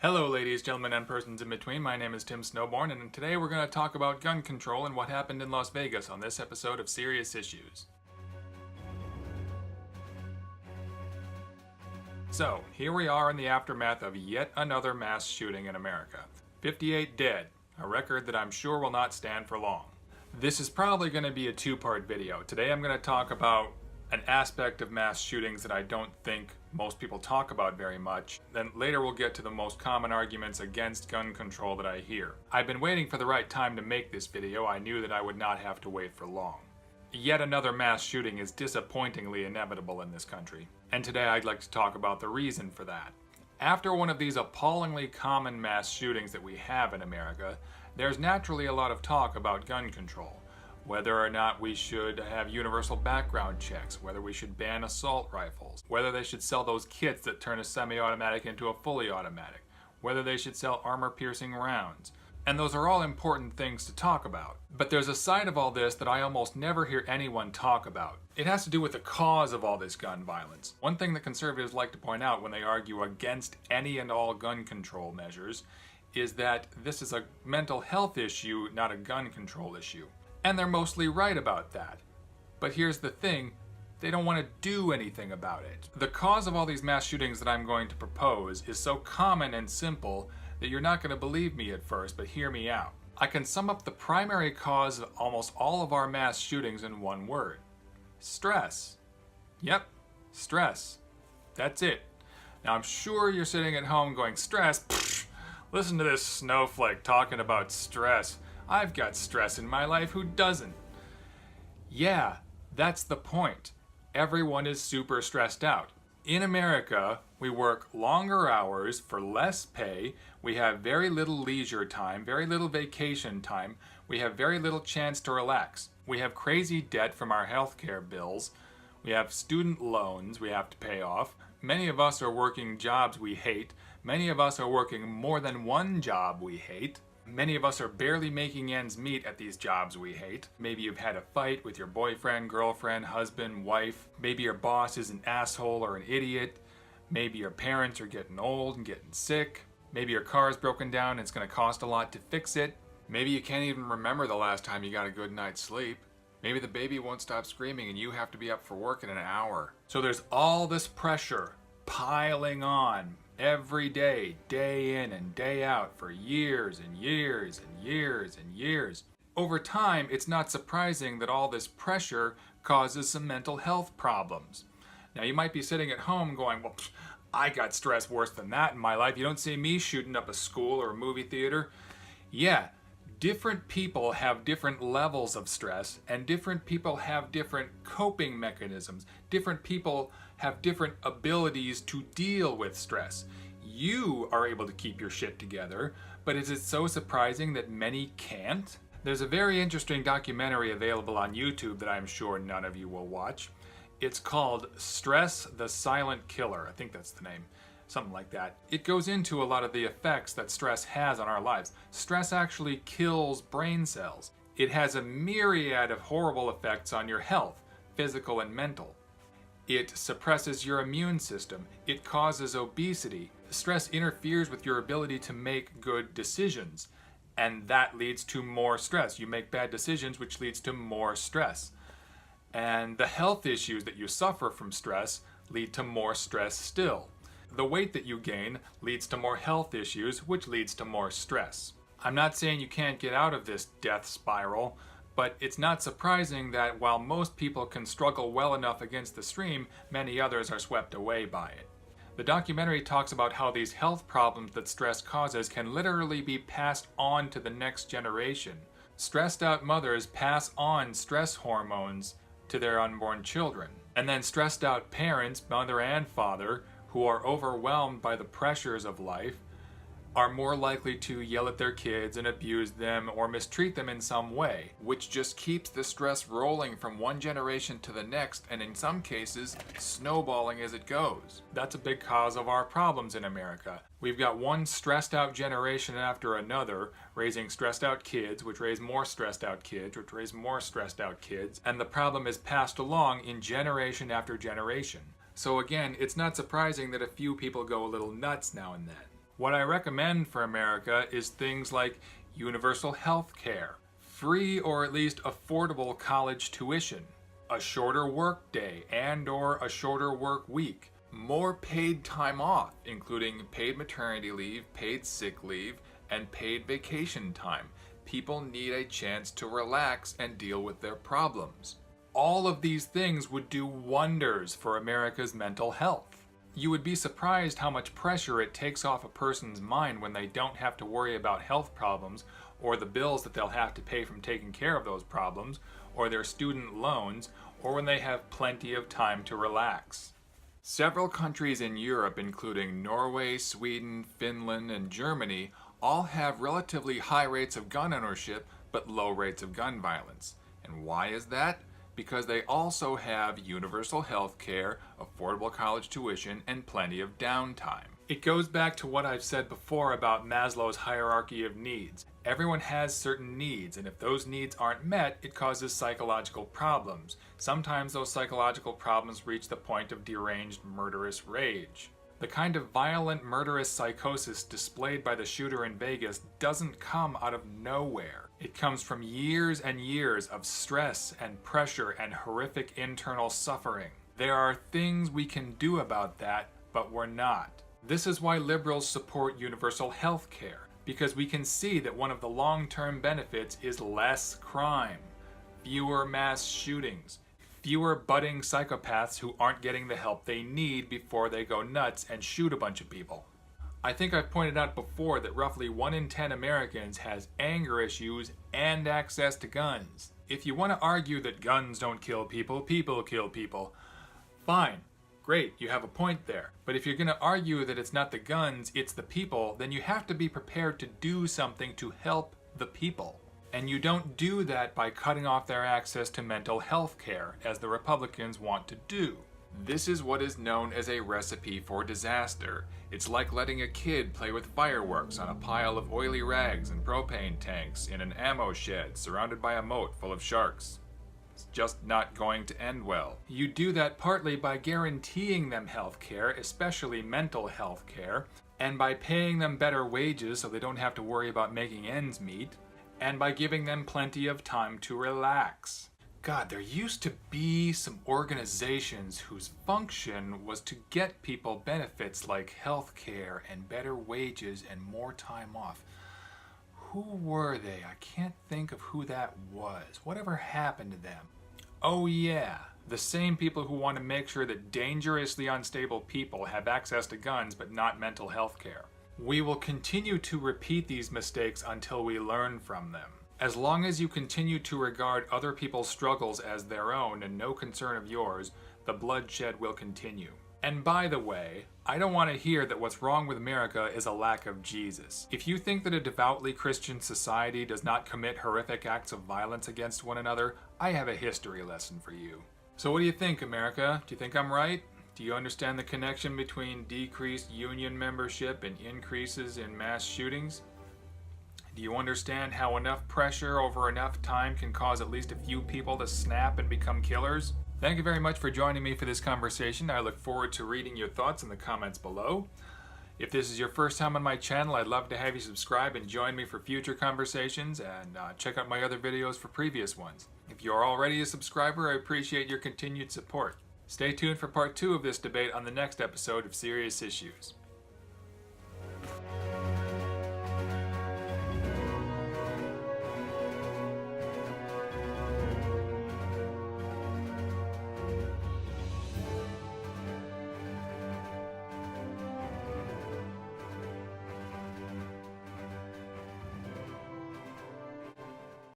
Hello ladies, gentlemen, and persons in between. My name is Tim Snowborn, and today we're going to talk about gun control and what happened in Las Vegas on this episode of Serious Issues. So, here we are in the aftermath of yet another mass shooting in America. 58 dead, a record that I'm sure will not stand for long. This is probably going to be a two-part video. Today I'm going to talk about an aspect of mass shootings that I don't think most people talk about very much. Then later we'll get to the most common arguments against gun control that I hear. I've been waiting for the right time to make this video. I knew that I would not have to wait for long. Yet another mass shooting is disappointingly inevitable in this country. And today I'd like to talk about the reason for that. After one of these appallingly common mass shootings that we have in America, there's naturally a lot of talk about gun control. Whether or not we should have universal background checks, whether we should ban assault rifles, whether they should sell those kits that turn a semi-automatic into a fully automatic, whether they should sell armor-piercing rounds. And those are all important things to talk about. But there's a side of all this that I almost never hear anyone talk about. It has to do with the cause of all this gun violence. One thing that conservatives like to point out when they argue against any and all gun control measures is that this is a mental health issue, not a gun control issue. And they're mostly right about that. But here's the thing, they don't want to do anything about it. The cause of all these mass shootings that I'm going to propose is so common and simple that you're not going to believe me at first, but hear me out. I can sum up the primary cause of almost all of our mass shootings in one word. Stress. Yep, stress. That's it. Now I'm sure you're sitting at home going, stress? Pfft, listen to this snowflake talking about stress. I've got stress in my life, who doesn't? Yeah, that's the point. Everyone is super stressed out. In America, we work longer hours for less pay, we have very little leisure time, very little vacation time, we have very little chance to relax. We have crazy debt from our healthcare bills, we have student loans we have to pay off, many of us are working jobs we hate, many of us are working more than one job we hate. Many of us are barely making ends meet at these jobs we hate. Maybe you've had a fight with your boyfriend, girlfriend, husband, wife. Maybe your boss is an asshole or an idiot. Maybe your parents are getting old and getting sick. Maybe your car is broken down and it's going to cost a lot to fix it. Maybe you can't even remember the last time you got a good night's sleep. Maybe the baby won't stop screaming and you have to be up for work in an hour. So there's all this pressure piling on every day, day in and day out for years and years and years and years. Over time, it's not surprising that all this pressure causes some mental health problems. Now you might be sitting at home going, well, I got stress worse than that in my life. You don't see me shooting up a school or a movie theater. Yeah, different people have different levels of stress and different people have different coping mechanisms. Different people have different abilities to deal with stress. You are able to keep your shit together, but is it so surprising that many can't? There's a very interesting documentary available on YouTube that I'm sure none of you will watch. It's called Stress the Silent Killer. I think that's the name. Something like that. It goes into a lot of the effects that stress has on our lives. Stress actually kills brain cells. It has a myriad of horrible effects on your health, physical and mental. It suppresses your immune system. It causes obesity. Stress interferes with your ability to make good decisions, and that leads to more stress. You make bad decisions, which leads to more stress. And the health issues that you suffer from stress lead to more stress still. The weight that you gain leads to more health issues, which leads to more stress. I'm not saying you can't get out of this death spiral, but it's not surprising that while most people can struggle well enough against the stream, many others are swept away by it. The documentary talks about how these health problems that stress causes can literally be passed on to the next generation. Stressed out mothers pass on stress hormones to their unborn children. And then stressed out parents, mother and father, who are overwhelmed by the pressures of life, are more likely to yell at their kids and abuse them or mistreat them in some way, which just keeps the stress rolling from one generation to the next, and in some cases, snowballing as it goes. That's a big cause of our problems in America. We've got one stressed out generation after another, raising stressed out kids, which raise more stressed out kids, which raise more stressed out kids, and the problem is passed along in generation after generation. So again, it's not surprising that a few people go a little nuts now and then. What I recommend for America is things like universal health care, free or at least affordable college tuition, a shorter work day and/or a shorter work week, more paid time off, including paid maternity leave, paid sick leave, and paid vacation time. People need a chance to relax and deal with their problems. All of these things would do wonders for America's mental health. You would be surprised how much pressure it takes off a person's mind when they don't have to worry about health problems or the bills that they'll have to pay from taking care of those problems, or their student loans, or when they have plenty of time to relax. Several countries in Europe, including Norway, Sweden, Finland, and Germany, all have relatively high rates of gun ownership but low rates of gun violence. And why is that? Because they also have universal health care, affordable college tuition, and plenty of downtime. It goes back to what I've said before about Maslow's hierarchy of needs. Everyone has certain needs, and if those needs aren't met, it causes psychological problems. Sometimes those psychological problems reach the point of deranged, murderous rage. The kind of violent, murderous psychosis displayed by the shooter in Vegas doesn't come out of nowhere. It comes from years and years of stress and pressure and horrific internal suffering. There are things we can do about that, but we're not. This is why liberals support universal health care, because we can see that one of the long-term benefits is less crime, fewer mass shootings, fewer budding psychopaths who aren't getting the help they need before they go nuts and shoot a bunch of people. I think I've pointed out before that roughly 1 in 10 Americans has anger issues and access to guns. If you want to argue that guns don't kill people, people kill people, fine. Great, you have a point there. But if you're going to argue that it's not the guns, it's the people, then you have to be prepared to do something to help the people. And you don't do that by cutting off their access to mental health care, as the Republicans want to do. This is what is known as a recipe for disaster. It's like letting a kid play with fireworks on a pile of oily rags and propane tanks in an ammo shed surrounded by a moat full of sharks. It's just not going to end well. You do that partly by guaranteeing them health care, especially mental health care, and by paying them better wages so they don't have to worry about making ends meet, and by giving them plenty of time to relax. God, there used to be some organizations whose function was to get people benefits like health care and better wages and more time off. Who were they? I can't think of who that was. Whatever happened to them? Oh yeah, the same people who want to make sure that dangerously unstable people have access to guns but not mental health care. We will continue to repeat these mistakes until we learn from them. As long as you continue to regard other people's struggles as their own and no concern of yours, the bloodshed will continue. And by the way, I don't want to hear that what's wrong with America is a lack of Jesus. If you think that a devoutly Christian society does not commit horrific acts of violence against one another, I have a history lesson for you. So what do you think, America? Do you think I'm right? Do you understand the connection between decreased union membership and increases in mass shootings? Do you understand how enough pressure over enough time can cause at least a few people to snap and become killers? Thank you very much for joining me for this conversation. I look forward to reading your thoughts in the comments below. If this is your first time on my channel, I'd love to have you subscribe and join me for future conversations, and check out my other videos for previous ones. If you're already a subscriber, I appreciate your continued support. Stay tuned for part 2 of this debate on the next episode of Serious Issues.